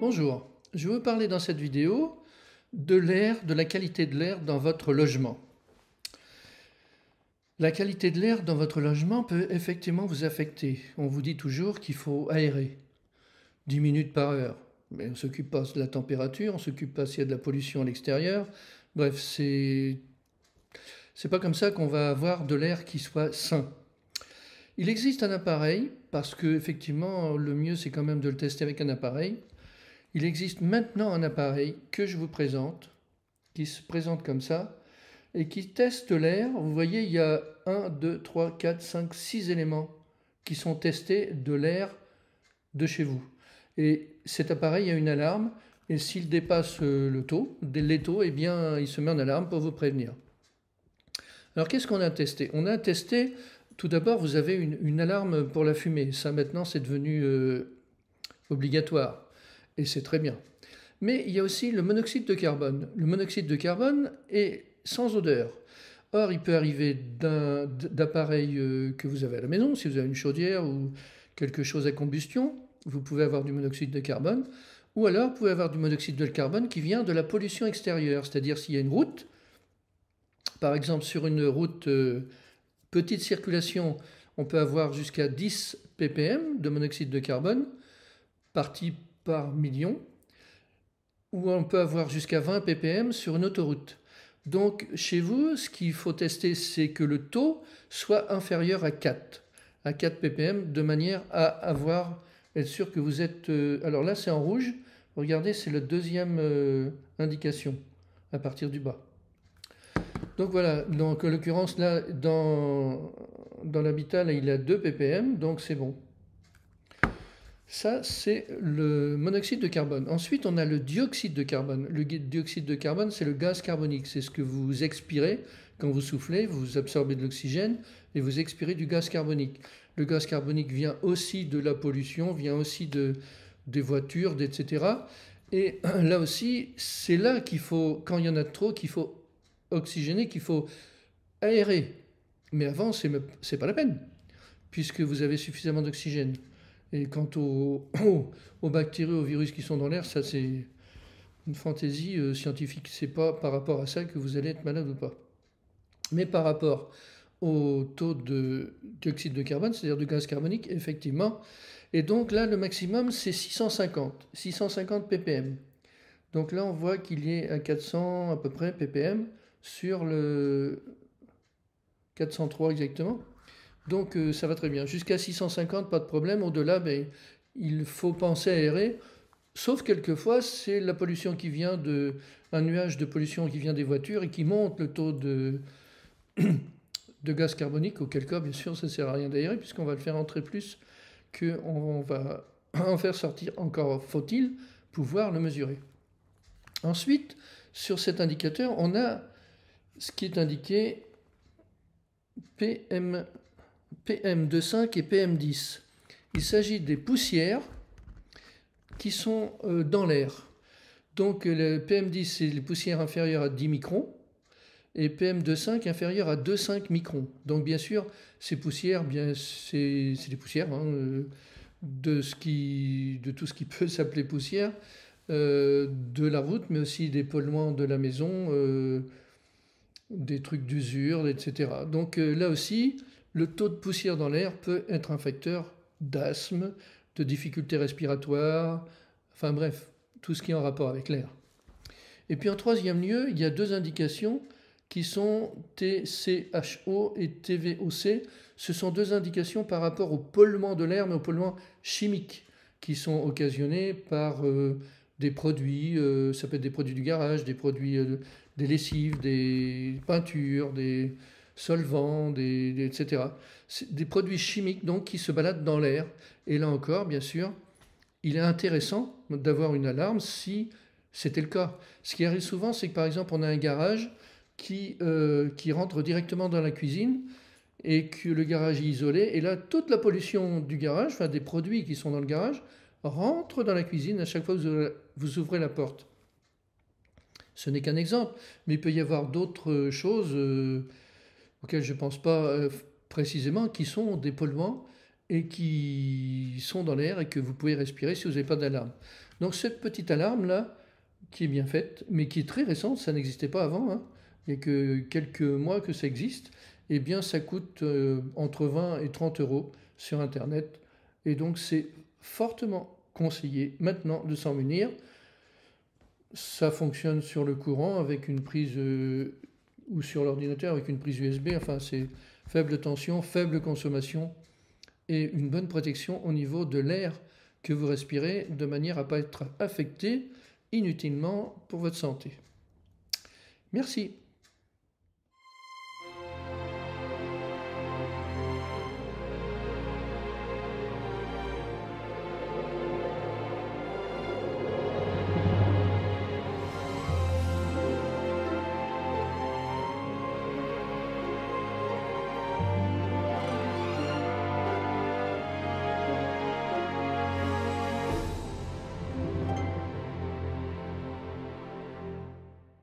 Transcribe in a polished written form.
Bonjour, je vais vous parler dans cette vidéo de l'air, de la qualité de l'air dans votre logement. La qualité de l'air dans votre logement peut effectivement vous affecter. On vous dit toujours qu'il faut aérer 10 minutes par heure. Mais on ne s'occupe pas de la température, on ne s'occupe pas s'il y a de la pollution à l'extérieur. Bref, c'est pas comme ça qu'on va avoir de l'air qui soit sain. Il existe un appareil, parce que effectivement le mieux c'est quand même de le tester avec un appareil. Il existe maintenant un appareil que je vous présente, qui se présente comme ça, et qui teste l'air. Vous voyez, il y a 1, 2, 3, 4, 5, 6 éléments qui sont testés de l'air de chez vous. Et cet appareil a une alarme, et s'il dépasse les taux, eh bien, il se met en alarme pour vous prévenir. Alors, qu'est-ce qu'on a testé? On a testé, tout d'abord, vous avez une alarme pour la fumée. Ça, maintenant, c'est devenu obligatoire. Et c'est très bien. Mais il y a aussi le monoxyde de carbone. Le monoxyde de carbone est sans odeur. Or, il peut arriver d'appareils que vous avez à la maison, si vous avez une chaudière ou quelque chose à combustion, vous pouvez avoir du monoxyde de carbone. Ou alors, vous pouvez avoir du monoxyde de carbone qui vient de la pollution extérieure. C'est-à-dire s'il y a une route, par exemple sur une route petite circulation, on peut avoir jusqu'à 10 ppm de monoxyde de carbone, partie par million, ou on peut avoir jusqu'à 20 ppm sur une autoroute. Donc chez vous, ce qu'il faut tester, c'est que le taux soit inférieur à 4 ppm, de manière à être sûr que vous êtes... alors là, c'est en rouge. Regardez, c'est la deuxième indication, à partir du bas. Donc voilà, donc en l'occurrence, là, dans l'habitat, il a 2 ppm, donc c'est bon. Ça, c'est le monoxyde de carbone. Ensuite, on a le dioxyde de carbone. Le dioxyde de carbone, c'est le gaz carbonique. C'est ce que vous expirez quand vous soufflez, vous absorbez de l'oxygène et vous expirez du gaz carbonique. Le gaz carbonique vient aussi de la pollution, vient aussi des voitures, etc. Et là aussi, c'est là qu'il faut, quand il y en a trop, qu'il faut oxygéner, qu'il faut aérer. Mais avant, c'est pas la peine, puisque vous avez suffisamment d'oxygène. Et quant aux bactéries, aux virus qui sont dans l'air, ça c'est une fantaisie scientifique. C'est pas par rapport à ça que vous allez être malade ou pas. Mais par rapport au taux de dioxyde de carbone, c'est-à-dire de gaz carbonique, effectivement. Et donc là, le maximum, c'est 650 ppm. Donc là, on voit qu'il y est à 400 à peu près ppm sur le 403 exactement. Donc ça va très bien. Jusqu'à 650, pas de problème. Au-delà, ben, il faut penser à aérer. Sauf quelquefois, c'est la pollution qui vient un nuage de pollution qui vient des voitures et qui monte le taux de gaz carbonique. Auquel cas, bien sûr, ça ne sert à rien d'aérer puisqu'on va le faire entrer plus qu'on va en faire sortir. Encore faut-il pouvoir le mesurer. Ensuite, sur cet indicateur, on a ce qui est indiqué PM2,5 et PM10. Il s'agit des poussières qui sont dans l'air. Donc le PM10, c'est les poussières inférieures à 10 microns et PM2,5 inférieures à 2,5 microns. Donc bien sûr, ces poussières, c'est des poussières de tout ce qui peut s'appeler poussière, de la route, mais aussi des polluants de la maison, des trucs d'usure, etc. Donc là aussi, le taux de poussière dans l'air peut être un facteur d'asthme, de difficultés respiratoires, enfin bref, tout ce qui est en rapport avec l'air. Et puis en troisième lieu, il y a deux indications qui sont TCHO et TVOC. Ce sont deux indications par rapport au polluement de l'air, mais aux polluants chimiques qui sont occasionnés par des produits, ça peut être des produits du garage, des produits, des lessives, des peintures, des solvants, etc. Des produits chimiques donc qui se baladent dans l'air. Et là encore, bien sûr, il est intéressant d'avoir une alarme si c'était le cas. Ce qui arrive souvent, c'est que par exemple, on a un garage qui rentre directement dans la cuisine et que le garage est isolé. Et là, toute la pollution du garage, enfin des produits qui sont dans le garage, rentre dans la cuisine à chaque fois que vous ouvrez la porte. Ce n'est qu'un exemple, mais il peut y avoir d'autres choses auxquelles je ne pense pas précisément, qui sont des polluants et qui sont dans l'air et que vous pouvez respirer si vous n'avez pas d'alarme. Donc cette petite alarme-là, qui est bien faite, mais qui est très récente, ça n'existait pas avant, hein, il n'y a que quelques mois que ça existe, eh bien ça coûte entre 20 et 30 euros sur Internet. Et donc c'est fortement conseillé maintenant de s'en munir. Ça fonctionne sur le courant avec une prise ou sur l'ordinateur avec une prise USB. Enfin, c'est faible tension, faible consommation et une bonne protection au niveau de l'air que vous respirez de manière à ne pas être affecté inutilement pour votre santé. Merci.